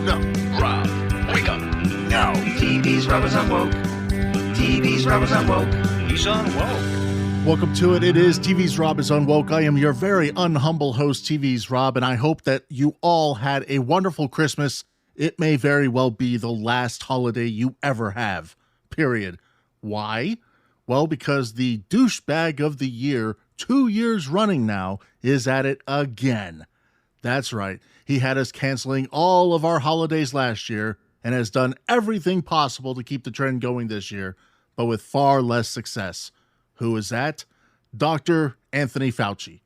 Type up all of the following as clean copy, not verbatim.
No. Rob, wake up. No. TV's Rob is unwoke. TV's Rob is unwoke. He's unwoke. Welcome to it. It is TV's Rob is Unwoke. I am your very unhumble host, TV's Rob, and I hope that you all had a wonderful Christmas. It may very well be the last holiday you ever have, period. Why? Well, because the douchebag of the year, 2 years running now, is at it again. That's right. He had us canceling all of our holidays last year and has done everything possible to keep the trend going this year, but with far less success. Who is that? Dr. Anthony Fauci,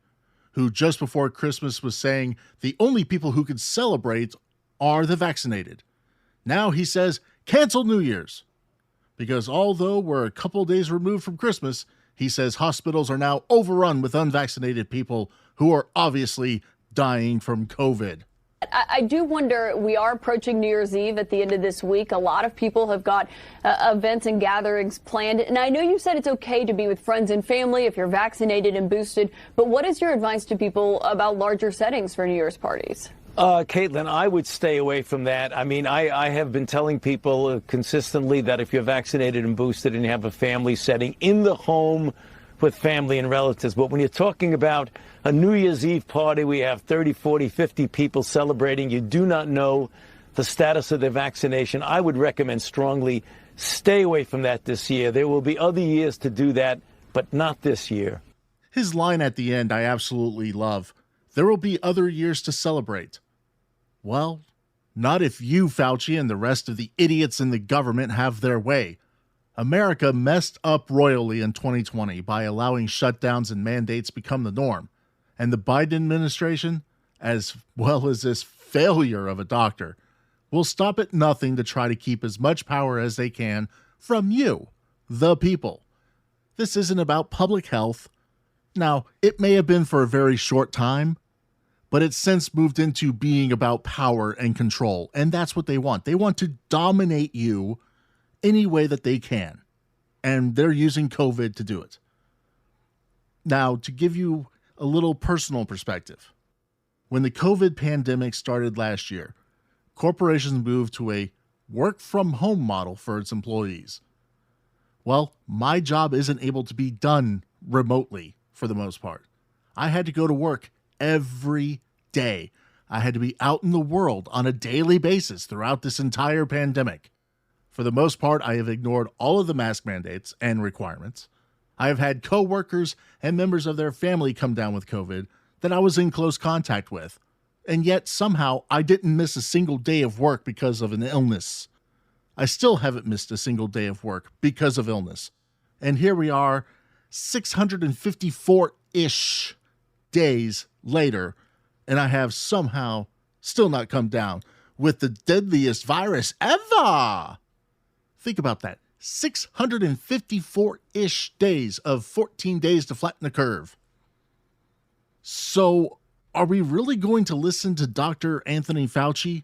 who just before Christmas was saying the only people who could celebrate are the vaccinated. Now he says cancel New Year's. Because although we're a couple days removed from Christmas, he says hospitals are now overrun with unvaccinated people who are obviously dying from COVID. I do wonder, we are approaching New Year's Eve at the end of this week. A lot of people have got events and gatherings planned. And I know you said it's okay to be with friends and family if you're vaccinated and boosted. But what is your advice to people about larger settings for New Year's parties? Caitlin, I would stay away from that. I mean, I have been telling people consistently that if you're vaccinated and boosted and you have a family setting in the home with family and relatives, but when you're talking about a New Year's Eve party, we have 30, 40, 50 people celebrating. You do not know the status of their vaccination. I would recommend strongly stay away from that this year. There will be other years to do that, but not this year. His line at the end I absolutely love. There will be other years to celebrate. Well, not if you, Fauci, and the rest of the idiots in the government have their way. America messed up royally in 2020 by allowing shutdowns and mandates become the norm. And the Biden administration, as well as this failure of a doctor, will stop at nothing to try to keep as much power as they can from you, the people. This isn't about public health. Now, it may have been for a very short time, but it's since moved into being about power and control. And that's what they want. They want to dominate you any way that they can. And they're using COVID to do it. Now, to give you a little personal perspective, when the COVID pandemic started last year, corporations moved to a work-from-home model for its employees. Well, my job isn't able to be done remotely for the most part. I had to go to work every day. I had to be out in the world on a daily basis throughout this entire pandemic. For the most part, I have ignored all of the mask mandates and requirements. I have had coworkers and members of their family come down with COVID that I was in close contact with. And yet somehow I didn't miss a single day of work because of an illness. I still haven't missed a single day of work because of illness. And here we are, 654-ish days later, and I have somehow still not come down with the deadliest virus ever. Think about that. 654-ish days of 14 days to flatten the curve. So, are we really going to listen to Dr. Anthony Fauci?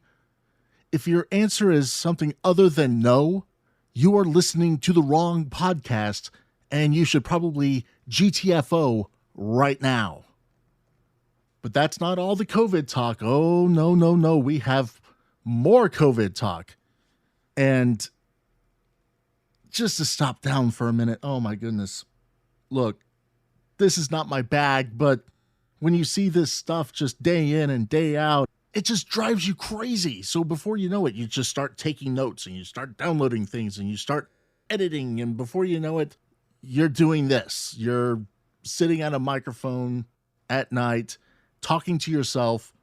If your answer is something other than no, you are listening to the wrong podcast, and you should probably GTFO right now. But that's not all the COVID talk. Oh, no. We have more COVID talk. And just to stop down for a minute, oh my goodness. Look, this is not my bag, but when you see this stuff just day in and day out, it just drives you crazy. So before you know it, you just start taking notes and you start downloading things and you start editing. And before you know it, you're doing this. You're sitting at a microphone at night, talking to yourself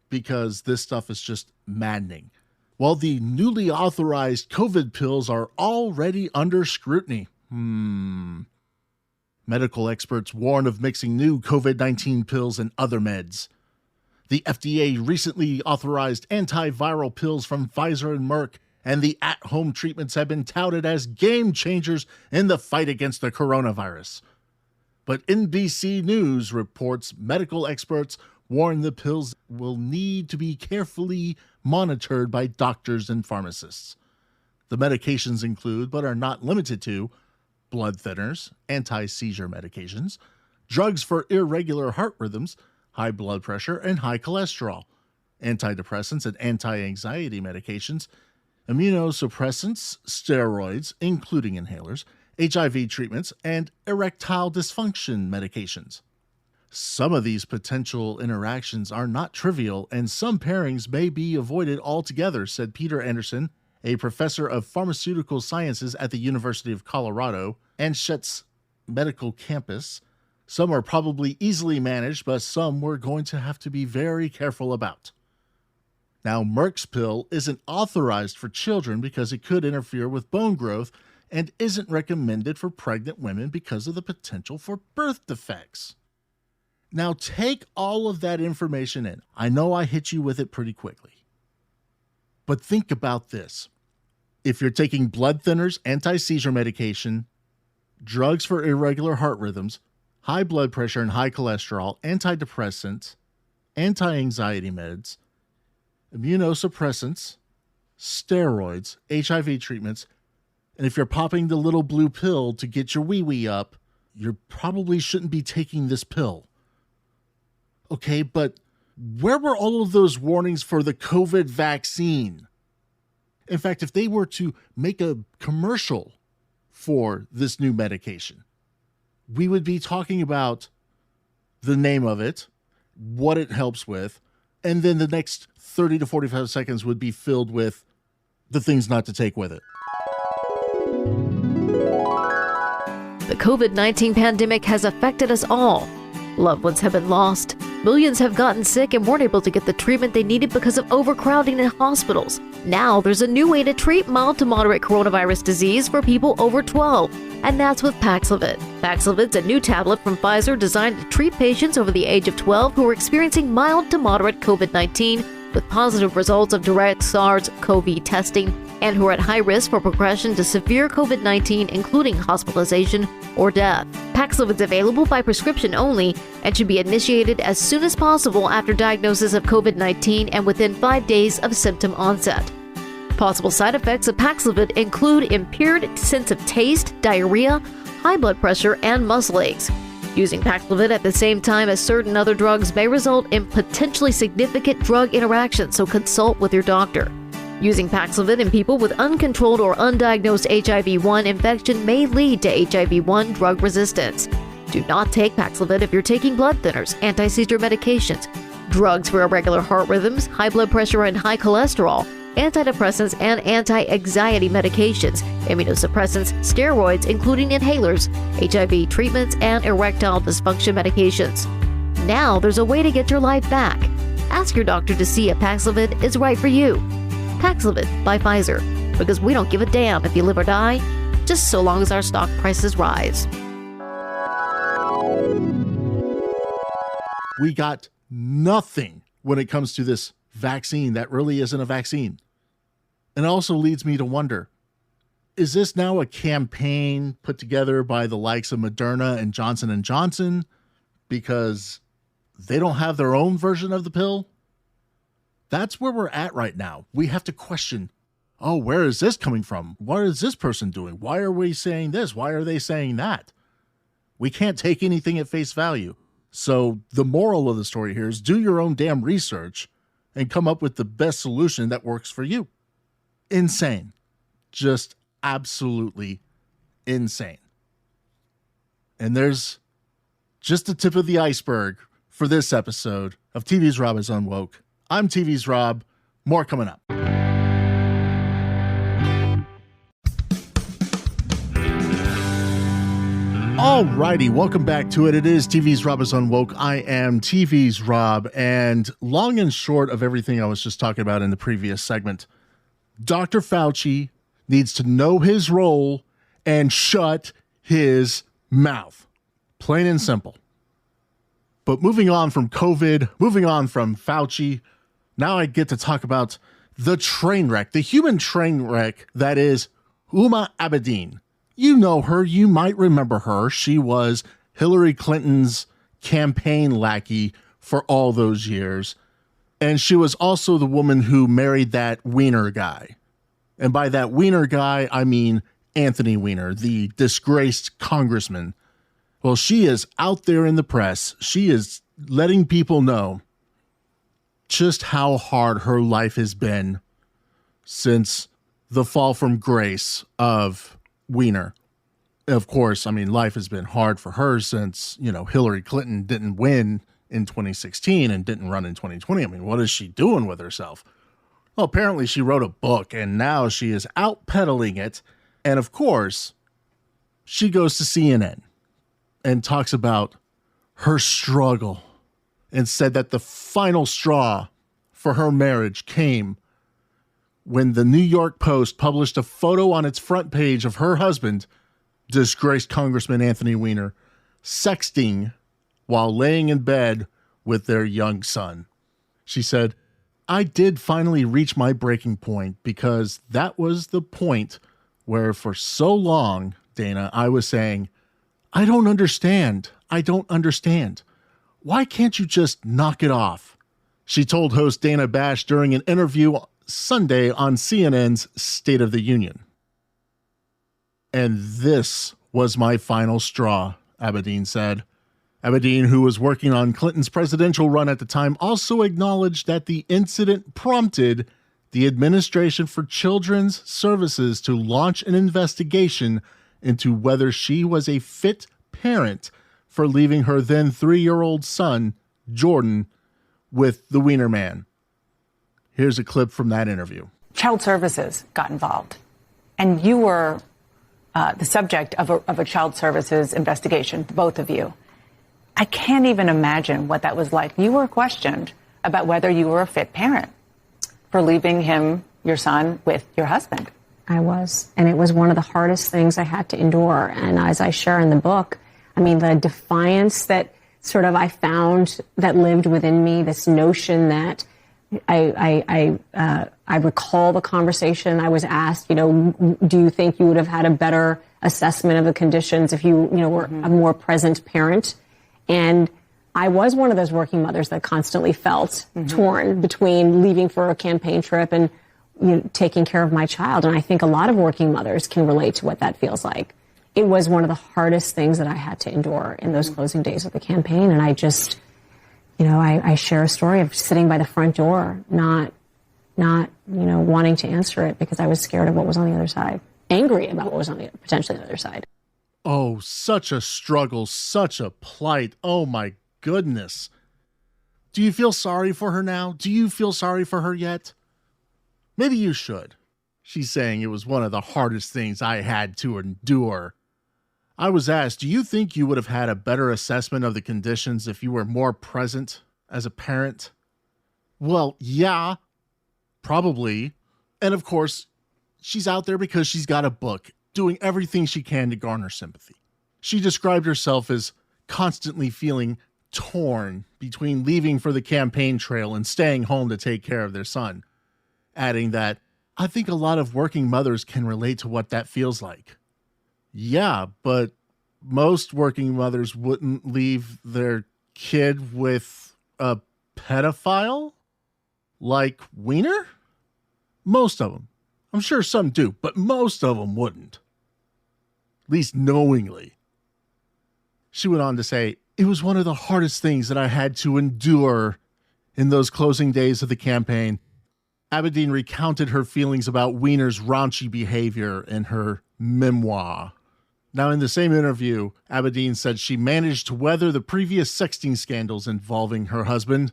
because this stuff is just maddening. Well, the newly authorized COVID pills are already under scrutiny. Medical experts warn of mixing new COVID-19 pills and other meds. The FDA recently authorized antiviral pills from Pfizer and Merck, and the at-home treatments have been touted as game changers in the fight against the coronavirus. But NBC News reports medical experts warn the pills will need to be carefully monitored by doctors and pharmacists. The medications include, but are not limited to, blood thinners, anti-seizure medications, drugs for irregular heart rhythms, high blood pressure, and high cholesterol. antidepressants and anti-anxiety medications, immunosuppressants, steroids, including inhalers, HIV treatments, and erectile dysfunction medications. Some of these potential interactions are not trivial, and some pairings may be avoided altogether, said Peter Anderson, a professor of pharmaceutical sciences at the University of Colorado and Schett's Medical Campus. Some are probably easily managed, but some we're going to have to be very careful about. Now, Merck's pill isn't authorized for children because it could interfere with bone growth and isn't recommended for pregnant women because of the potential for birth defects. Now, take all of that information in. I know I hit you with it pretty quickly. But think about this. If you're taking blood thinners, anti-seizure medication, drugs for irregular heart rhythms, high blood pressure and high cholesterol, antidepressants, anti-anxiety meds, immunosuppressants, steroids, HIV treatments, and if you're popping the little blue pill to get your wee-wee up, you probably shouldn't be taking this pill. Okay, but where were all of those warnings for the COVID vaccine? In fact, if they were to make a commercial for this new medication, we would be talking about the name of it, what it helps with, and then the next 30 to 45 seconds would be filled with the things not to take with it. The COVID-19 pandemic has affected us all. Loved ones have been lost. Millions have gotten sick and weren't able to get the treatment they needed because of overcrowding in hospitals. Now there's a new way to treat mild to moderate coronavirus disease for people over 12, and that's with Paxlovid. Paxlovid's a new tablet from Pfizer designed to treat patients over the age of 12 who are experiencing mild to moderate COVID-19 with positive results of direct SARS-CoV testing and who are at high risk for progression to severe COVID-19, including hospitalization or death. Paxlovid's available by prescription only and should be initiated as soon as possible after diagnosis of COVID-19 and within 5 days of symptom onset. Possible side effects of Paxlovid include impaired sense of taste, diarrhea, high blood pressure, and muscle aches. Using Paxlovid at the same time as certain other drugs may result in potentially significant drug interactions, so consult with your doctor. Using Paxlovid in people with uncontrolled or undiagnosed HIV-1 infection may lead to HIV-1 drug resistance. Do not take Paxlovid if you're taking blood thinners, anti-seizure medications, drugs for irregular heart rhythms, high blood pressure and high cholesterol, antidepressants and anti-anxiety medications, immunosuppressants, steroids including inhalers, HIV treatments, and erectile dysfunction medications. Now there's a way to get your life back. Ask your doctor to see if Paxlovid is right for you. Paxlovid by Pfizer, because we don't give a damn if you live or die, just so long as our stock prices rise. We got nothing when it comes to this vaccine that really isn't a vaccine. And it also leads me to wonder, is this now a campaign put together by the likes of Moderna and Johnson & Johnson because they don't have their own version of the pill? That's where we're at right now. We have to question, oh, where is this coming from? What is this person doing? Why are we saying this? Why are they saying that? We can't take anything at face value. So the moral of the story here is do your own damn research and come up with the best solution that works for you. Insane. Just absolutely insane. And there's just the tip of the iceberg for this episode of TV's Rob is Unwoke. I'm TV's Rob. More coming up. Alrighty, welcome back to it. It is TV's Rob is Unwoke. I am TV's Rob, and long and short of everything I was just talking about in the previous segment, Dr. Fauci needs to know his role and shut his mouth. Plain and simple. But moving on from COVID, moving on from Fauci, now I get to talk about the train wreck, the human train wreck that is Huma Abedin. You know her. You might remember her. She was Hillary Clinton's campaign lackey for all those years. And she was also the woman who married that Weiner guy. And by that Weiner guy, I mean Anthony Weiner, the disgraced congressman. Well, she is out there in the press. She is letting people know just how hard her life has been since the fall from grace of Weiner. Of course, I mean, life has been hard for her since, Hillary Clinton didn't win in 2016 and didn't run in 2020. I mean, what is she doing with herself? Well, apparently she wrote a book and now she is out peddling it. And of course, she goes to CNN and talks about her struggle and said that the final straw for her marriage came when the New York Post published a photo on its front page of her husband, disgraced Congressman Anthony Weiner, sexting while laying in bed with their young son. She said, I did finally reach my breaking point because that was the point where for so long, Dana, I was saying, I don't understand. I don't understand. Why can't you just knock it off? She told host Dana Bash during an interview Sunday on CNN's State of the Union. And this was my final straw, Abedin said. Abedin, who was working on Clinton's presidential run at the time, also acknowledged that the incident prompted the Administration for Children's Services to launch an investigation into whether she was a fit parent for leaving her then 3-year-old son, Jordan, with the Weiner man. Here's a clip from that interview. Child Services got involved, and you were the subject of a Child Services investigation, both of you. I can't even imagine what that was like. You were questioned about whether you were a fit parent for leaving him, your son, with your husband. I was, and it was one of the hardest things I had to endure. And as I share in the book, I mean, the defiance that sort of I found that lived within me, this notion that I recall the conversation I was asked, do you think you would have had a better assessment of the conditions if you were a more present parent? And I was one of those working mothers that constantly felt torn between leaving for a campaign trip and taking care of my child. And I think a lot of working mothers can relate to what that feels like. It was one of the hardest things that I had to endure in those closing days of the campaign. And I just, I share a story of sitting by the front door, not wanting to answer it because I was scared of what was on the other side, angry about what was potentially on the other side. Oh, such a struggle, such a plight. Oh, my goodness. Do you feel sorry for her now? Do you feel sorry for her yet? Maybe you should. She's saying it was one of the hardest things I had to endure. I was asked, do you think you would have had a better assessment of the conditions if you were more present as a parent? Well, yeah, probably. And of course, she's out there because she's got a book, doing everything she can to garner sympathy. She described herself as constantly feeling torn between leaving for the campaign trail and staying home to take care of their son, adding that, I think a lot of working mothers can relate to what that feels like. Yeah, but most working mothers wouldn't leave their kid with a pedophile like Weiner? Most of them. I'm sure some do, but most of them wouldn't. At least knowingly. She went on to say, it was one of the hardest things that I had to endure in those closing days of the campaign. Abedin recounted her feelings about Weiner's raunchy behavior in her memoir. Now, in the same interview, Abedin said she managed to weather the previous sexting scandals involving her husband,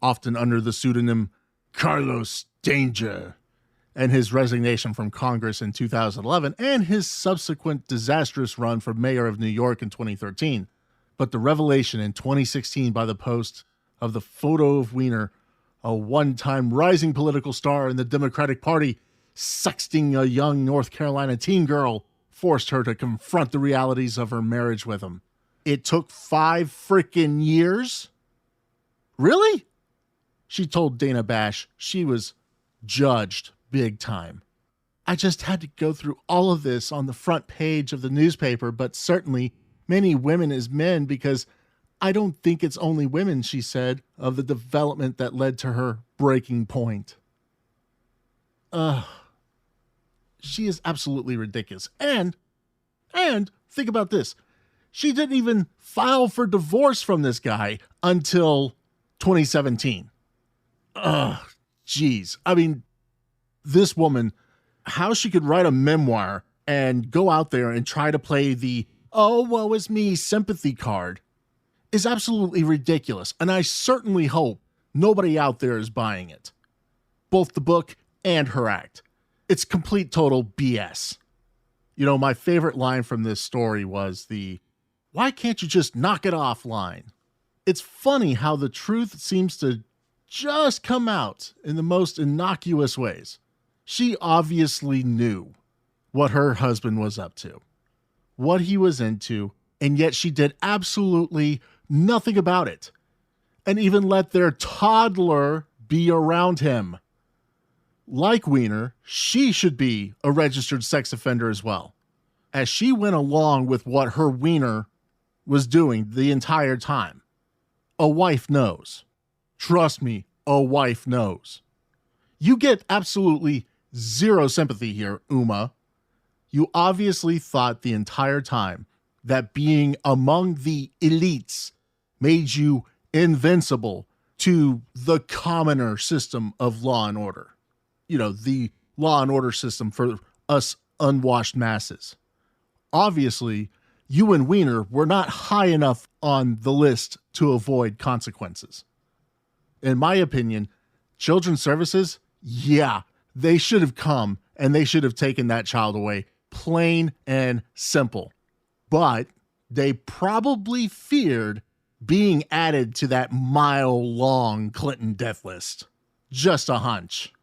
often under the pseudonym Carlos Danger, and his resignation from Congress in 2011, and his subsequent disastrous run for mayor of New York in 2013. But the revelation in 2016 by the Post of the photo of Weiner, a one-time rising political star in the Democratic Party, sexting a young North Carolina teen girl, forced her to confront the realities of her marriage with him. It took 5 freaking years? Really? She told Dana Bash she was judged big time. I just had to go through all of this on the front page of the newspaper, but certainly many women as men, because I don't think it's only women, she said, of the development that led to her breaking point. She is absolutely ridiculous. And think about this. She didn't even file for divorce from this guy until 2017. Geez. I mean, this woman, how she could write a memoir and go out there and try to play the, oh, woe is me sympathy card is absolutely ridiculous. And I certainly hope nobody out there is buying it. Both the book and her act. It's complete total BS. You know, my favorite line from this story was the, why can't you just knock it off line? It's funny how the truth seems to just come out in the most innocuous ways. She obviously knew what her husband was up to, what he was into, and yet she did absolutely nothing about it, and even let their toddler be around him. Like Weiner, she should be a registered sex offender as well, as she went along with what her Weiner was doing the entire time. A wife knows. Trust me, a wife knows. You get absolutely zero sympathy here, Huma. You obviously thought the entire time that being among the elites made you invincible to the commoner system of law and order. You know, the law and order system for us unwashed masses. Obviously, you and Weiner were not high enough on the list to avoid consequences. In my opinion, children's services, yeah, they should have come and they should have taken that child away. Plain and simple. But they probably feared being added to that mile-long Clinton death list. Just a hunch.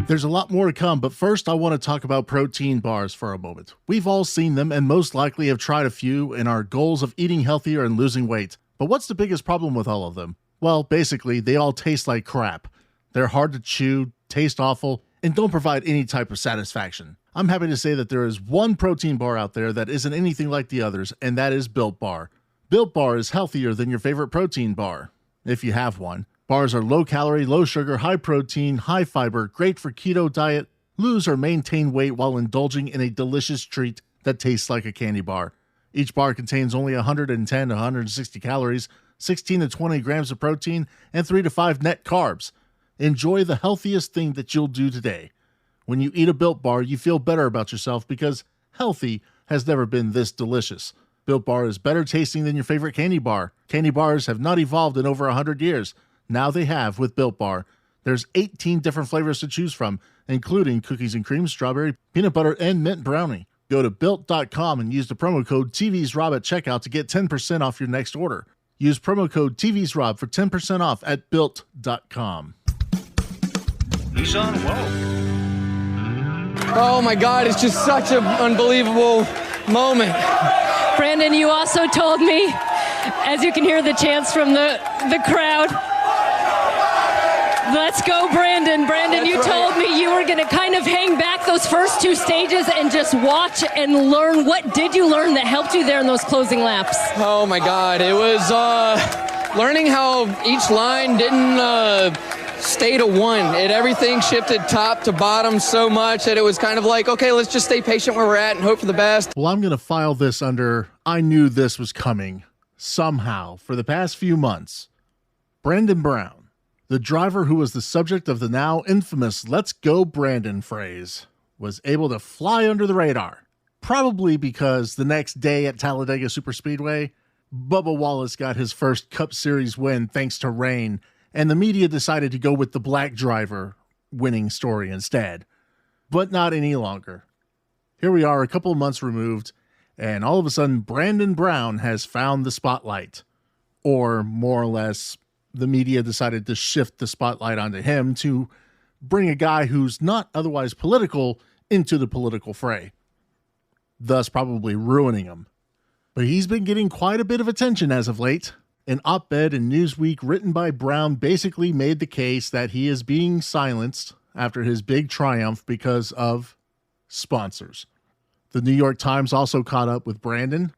There's a lot more to come, but first I want to talk about protein bars for a moment. We've all seen them and most likely have tried a few in our goals of eating healthier and losing weight. But what's the biggest problem with all of them? Well, basically, they all taste like crap. They're hard to chew, taste awful, and don't provide any type of satisfaction. I'm happy to say that there is one protein bar out there that isn't anything like the others, and that is Built Bar. Built Bar is healthier than your favorite protein bar, if you have one. Bars are low calorie, low sugar, high protein, high fiber, great for keto diet, lose or maintain weight while indulging in a delicious treat that tastes like a candy bar. Each bar contains only 110 to 160 calories, 16 to 20 grams of protein, and 3 to 5 net carbs. Enjoy the healthiest thing that you'll do today. When you eat a Built Bar, you feel better about yourself because healthy has never been this delicious. Built Bar is better tasting than your favorite candy bar. Candy bars have not evolved in over 100 years. Now they have with Built Bar. There's 18 different flavors to choose from, including cookies and cream, strawberry, peanut butter, and mint brownie. Go to Built.com and use the promo code TVsRob at checkout to get 10% off your next order. Use promo code TVsRob for 10% off at Built.com. He's on woke. Oh my God, it's just such an unbelievable moment. Brandon, you also told me, as you can hear the chants from the crowd, let's go, Brandon. Brandon, you told me you were going to kind of hang back those first two stages and just watch and learn. What did you learn that helped you there in those closing laps? Oh my God, it was learning how each line didn't stay to one. Everything shifted top to bottom so much that it was kind of like, okay, let's just stay patient where we're at and hope for the best. Well, I'm going to file this under I knew this was coming somehow for the past few months. Brandon Brown, the driver who was the subject of the now infamous "Let's Go Brandon" phrase, was able to fly under the radar. Probably because the next day at Talladega Superspeedway, Bubba Wallace got his first Cup Series win thanks to rain, and the media decided to go with the black driver winning story instead. But not any longer. Here we are a couple of months removed, and all of a sudden Brandon Brown has found the spotlight. Or more or less, the media decided to shift the spotlight onto him to bring a guy who's not otherwise political into the political fray, thus probably ruining him. But he's been getting quite a bit of attention as of late. An op-ed in Newsweek written by Brown basically made the case that he is being silenced after his big triumph because of sponsors. The New York Times also caught up with Brandon,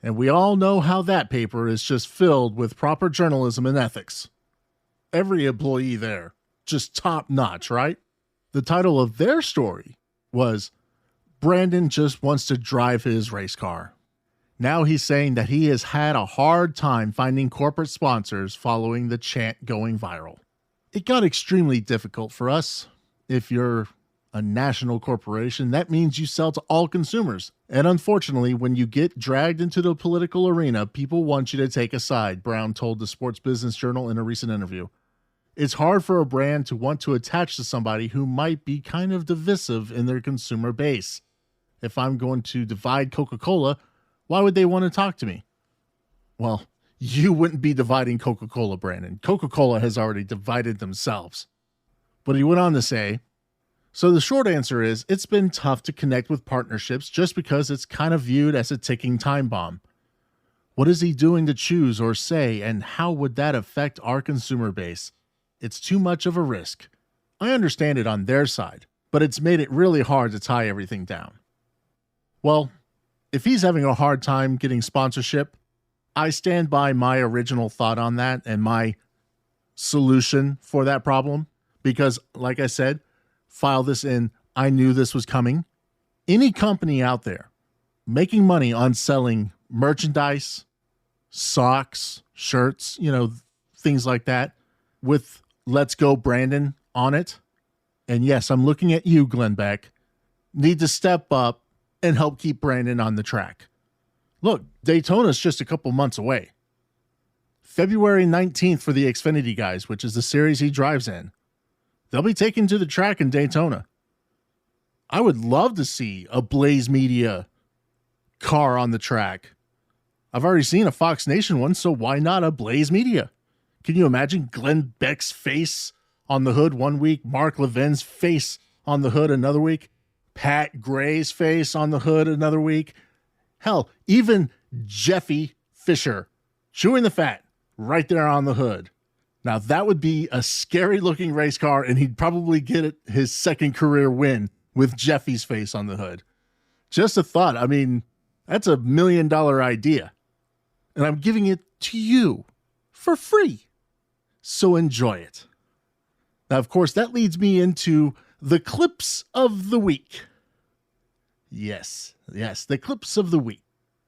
and we all know how that paper is just filled with proper journalism and ethics. Every employee there, just top notch, right? The title of their story was "Brandon Just Wants to Drive His Race Car." Now he's saying that he has had a hard time finding corporate sponsors following the chant going viral. It got extremely difficult for us. If you're a national corporation, that means you sell to all consumers. And unfortunately, when you get dragged into the political arena, people want you to take a side, Brown told the Sports Business Journal in a recent interview. It's hard for a brand to want to attach to somebody who might be kind of divisive in their consumer base. If I'm going to divide Coca-Cola, why would they want to talk to me? Well, you wouldn't be dividing Coca-Cola, Brandon. Coca-Cola has already divided themselves. But he went on to say, so the short answer is it's been tough to connect with partnerships just because it's kind of viewed as a ticking time bomb. What is he doing to choose or say, and how would that affect our consumer base? It's too much of a risk. I understand it on their side, but it's made it really hard to tie everything down. Well, if he's having a hard time getting sponsorship, I stand by my original thought on that and my solution for that problem. Because, like I said, file this in, I knew this was coming. Any company out there making money on selling merchandise, socks, shirts, things like that, with Let's Go Brandon on it, and yes, I'm looking at you, Glenn Beck, need to step up and help keep Brandon on the track. Look, Daytona's just a couple months away. February 19th for the Xfinity guys, which is the series he drives in. They'll be taken to the track in Daytona. I would love to see a Blaze Media car on the track. I've already seen a Fox Nation one, so why not a Blaze Media? Can you imagine Glenn Beck's face on the hood one week, Mark Levin's face on the hood another week, Pat Gray's face on the hood another week? Hell, even Jeffy Fisher chewing the fat right there on the hood. Now, that would be a scary-looking race car, and he'd probably get his second career win with Jeffy's face on the hood. Just a thought. I mean, that's $1 million idea. And I'm giving it to you for free. So enjoy it. Now, of course, that leads me into the clips of the week. Yes, the clips of the week.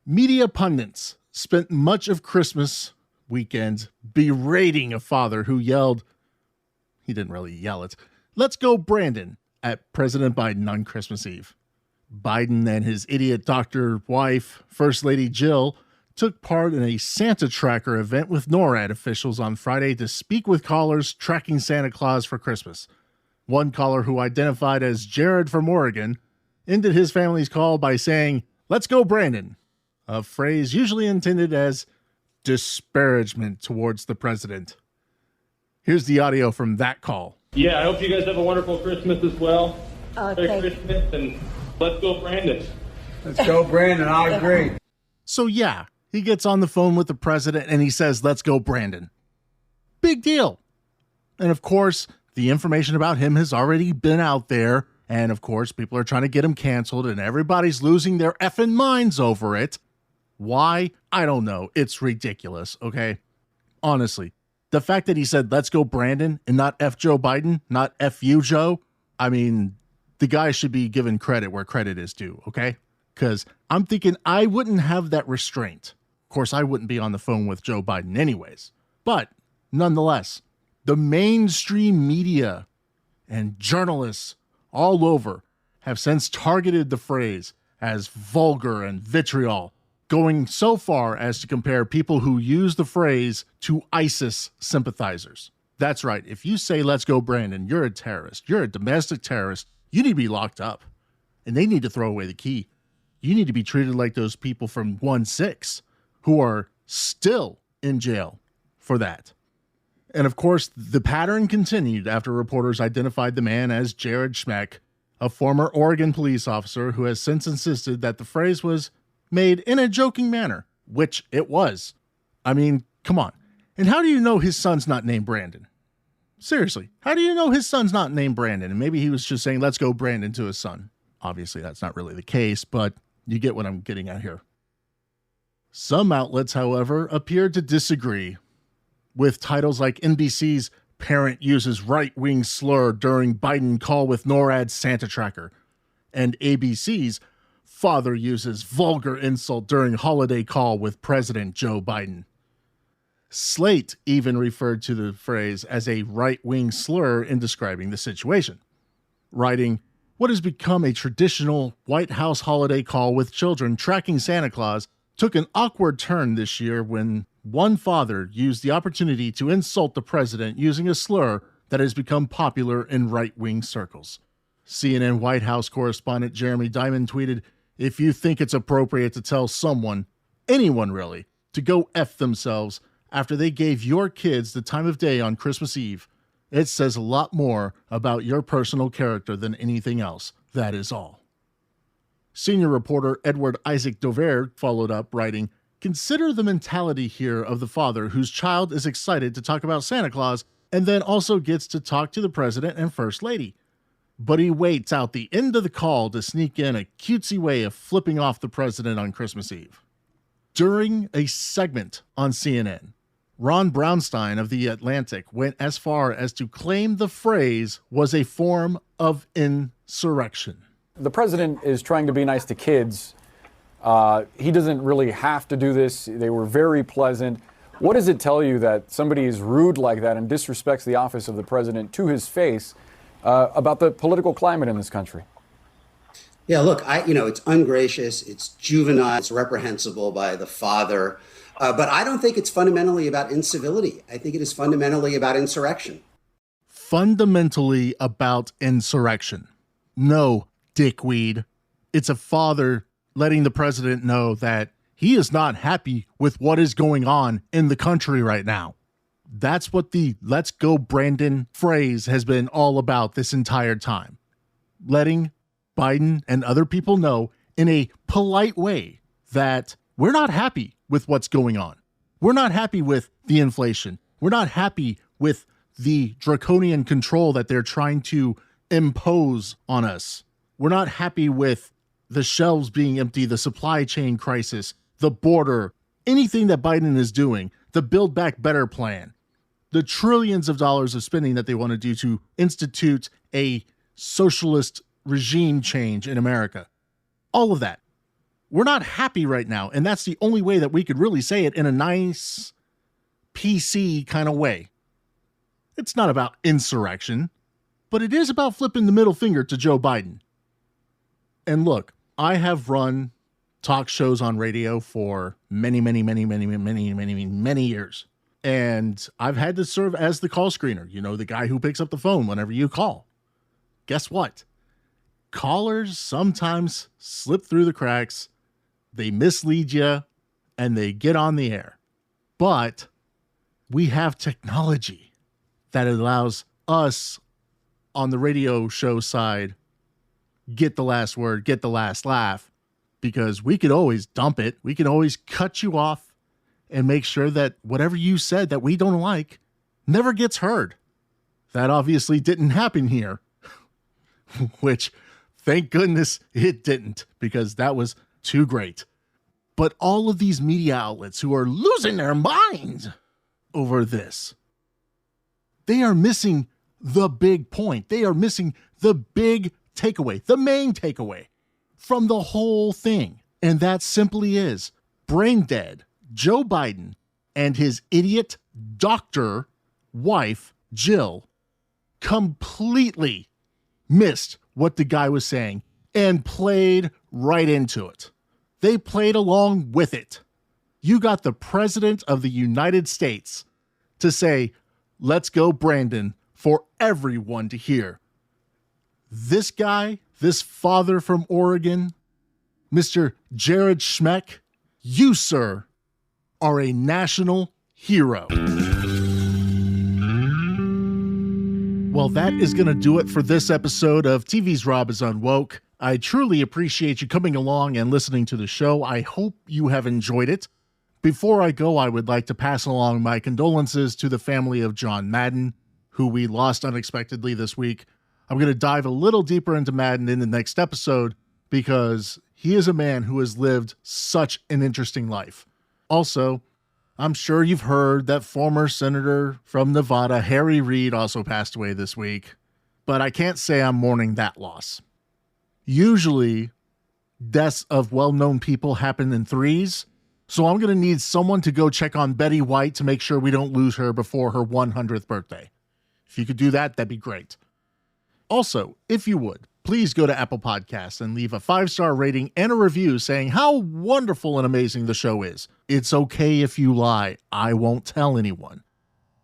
Media pundits spent much of Christmas weekend berating a father who yelled, he didn't really yell it, "Let's go Brandon," at President Biden on Christmas Eve. Biden and his idiot doctor wife, First Lady Jill, took part in a Santa Tracker event with NORAD officials on Friday to speak with callers tracking Santa Claus for Christmas. One caller, who identified as Jared from Oregon, ended his family's call by saying, "Let's go Brandon," a phrase usually intended as disparagement towards the president. Here's the audio from that call. Yeah, I hope you guys have a wonderful Christmas as well. Merry Christmas, and let's go Brandon. Let's go Brandon, I agree. So yeah, he gets on the phone with the president and he says, "Let's go Brandon." Big deal. And of course, the information about him has already been out there. And of course, people are trying to get him canceled and everybody's losing their effing minds over it. Why? I don't know. It's ridiculous, okay? Honestly, the fact that he said, "Let's go Brandon," and not F Joe Biden, not F you, Joe, I mean, the guy should be given credit where credit is due, okay? Because I'm thinking I wouldn't have that restraint. Of course, I wouldn't be on the phone with Joe Biden anyways. But nonetheless, the mainstream media and journalists all over have since targeted the phrase as vulgar and vitriol, going so far as to compare people who use the phrase to ISIS sympathizers. That's right. If you say, "Let's go Brandon," you're a terrorist. You're a domestic terrorist. You need to be locked up. And they need to throw away the key. You need to be treated like those people from 1-6 who are still in jail for that. And of course, the pattern continued after reporters identified the man as Jared Schmeck, a former Oregon police officer who has since insisted that the phrase was made in a joking manner, which it was. I mean, come on. And how do you know his son's not named Brandon? Seriously, how do you know his son's not named Brandon? And maybe he was just saying, "Let's go Brandon" to his son. Obviously, that's not really the case, but you get what I'm getting at here. Some outlets, however, appeared to disagree, with titles like NBC's "Parent Uses Right-Wing Slur During Biden Call with NORAD Santa Tracker," and ABC's Father uses vulgar insult during holiday call with President Joe Biden. Slate even referred to the phrase as a right-wing slur in describing the situation, writing, "What has become a traditional White House holiday call with children tracking Santa Claus took an awkward turn this year when one father used the opportunity to insult the president using a slur that has become popular in right-wing circles." CNN White House correspondent Jeremy Diamond tweeted, "If you think it's appropriate to tell someone, anyone really, to go F themselves after they gave your kids the time of day on Christmas Eve, it says a lot more about your personal character than anything else. That is all." Senior reporter Edward Isaac Dover followed up, writing, "Consider the mentality here of the father whose child is excited to talk about Santa Claus and then also gets to talk to the president and first lady. But he waits out the end of the call to sneak in a cutesy way of flipping off the president on Christmas Eve." During a segment on CNN, Ron Brownstein of The Atlantic went as far as to claim the phrase was a form of insurrection. The president is trying to be nice to kids. He doesn't really have to do this. They were very pleasant. What does it tell you that somebody is rude like that and disrespects the office of the president to his face about the political climate in this country? Yeah, look, it's ungracious, it's juvenile, it's reprehensible by the father. But I don't think it's fundamentally about incivility. I think it is fundamentally about insurrection. Fundamentally about insurrection. No, dickweed. It's a father letting the president know that he is not happy with what is going on in the country right now. That's what the "Let's go Brandon" phrase has been all about this entire time. Letting Biden and other people know in a polite way that we're not happy with what's going on. We're not happy with the inflation. We're not happy with the draconian control that they're trying to impose on us. We're not happy with the shelves being empty, the supply chain crisis, the border, anything that Biden is doing, the Build Back Better plan, the trillions of dollars of spending that they want to do to institute a socialist regime change in America. All of that. We're not happy right now, and that's the only way that we could really say it in a nice, PC kind of way. It's not about insurrection, but it is about flipping the middle finger to Joe Biden. And look, I have run talk shows on radio for many years. And I've had to serve as the call screener, the guy who picks up the phone whenever you call. Guess what? Callers sometimes slip through the cracks. They mislead you, and they get on the air. But we have technology that allows us on the radio show side get the last word, get the last laugh, because we could always dump it. We can always cut you off and make sure that whatever you said that we don't like never gets heard. That obviously didn't happen here, which thank goodness it didn't, because that was too great. But all of these media outlets who are losing their minds over this, they are missing the big point. They are missing the big takeaway, the main takeaway from the whole thing. And that simply is brain dead Joe Biden and his idiot doctor wife, Jill, completely missed what the guy was saying and played right into it. They played along with it. You got the president of the United States to say, "Let's go, Brandon," for everyone to hear. This guy, this father from Oregon, Mr. Jared Schmeck, you, sir, are a national hero. Well, that is going to do it for this episode of TV's Rob is Unwoke. I truly appreciate you coming along and listening to the show. I hope you have enjoyed it. Before I go, I would like to pass along my condolences to the family of John Madden, who we lost unexpectedly this week. I'm going to dive a little deeper into Madden in the next episode because he is a man who has lived such an interesting life. Also, I'm sure you've heard that former Senator from Nevada, Harry Reid, also passed away this week, but I can't say I'm mourning that loss. Usually, deaths of well-known people happen in threes. So I'm going to need someone to go check on Betty White to make sure we don't lose her before her 100th birthday. If you could do that, that'd be great. Also, if you would, please go to Apple Podcasts and leave a 5-star rating and a review saying how wonderful and amazing the show is. It's okay if you lie. I won't tell anyone.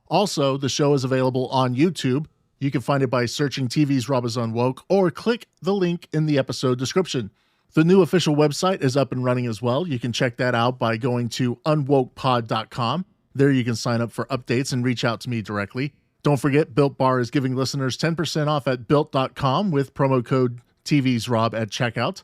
Also, the show is available on YouTube. You can find it by searching TV's Rob is Unwoke or click the link in the episode description. The new official website is up and running as well. You can check that out by going to unwokepod.com. There you can sign up for updates and reach out to me directly. Don't forget, Built Bar is giving listeners 10% off at built.com with promo code TVsRob at checkout.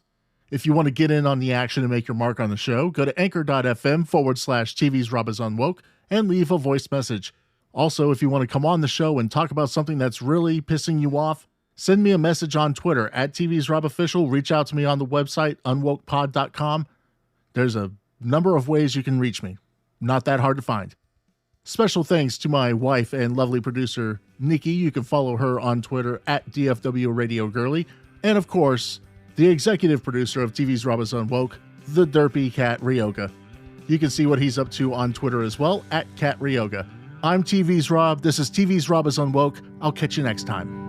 If you want to get in on the action and make your mark on the show, go to anchor.fm/TV's Rob is Unwoke and leave a voice message. Also, if you want to come on the show and talk about something that's really pissing you off, send me a message on Twitter at TV's Rob Official. Reach out to me on the website, unwokepod.com. There's a number of ways you can reach me. Not that hard to find. Special thanks to my wife and lovely producer, Nikki. You can follow her on Twitter at DFW Radio Girly. And of course, the executive producer of TV's Rob is Unwoke, the derpy Cat Ryoga. You can see what he's up to on Twitter as well, at Cat Ryoga. I'm TV's Rob. This is TV's Rob is Unwoke. I'll catch you next time.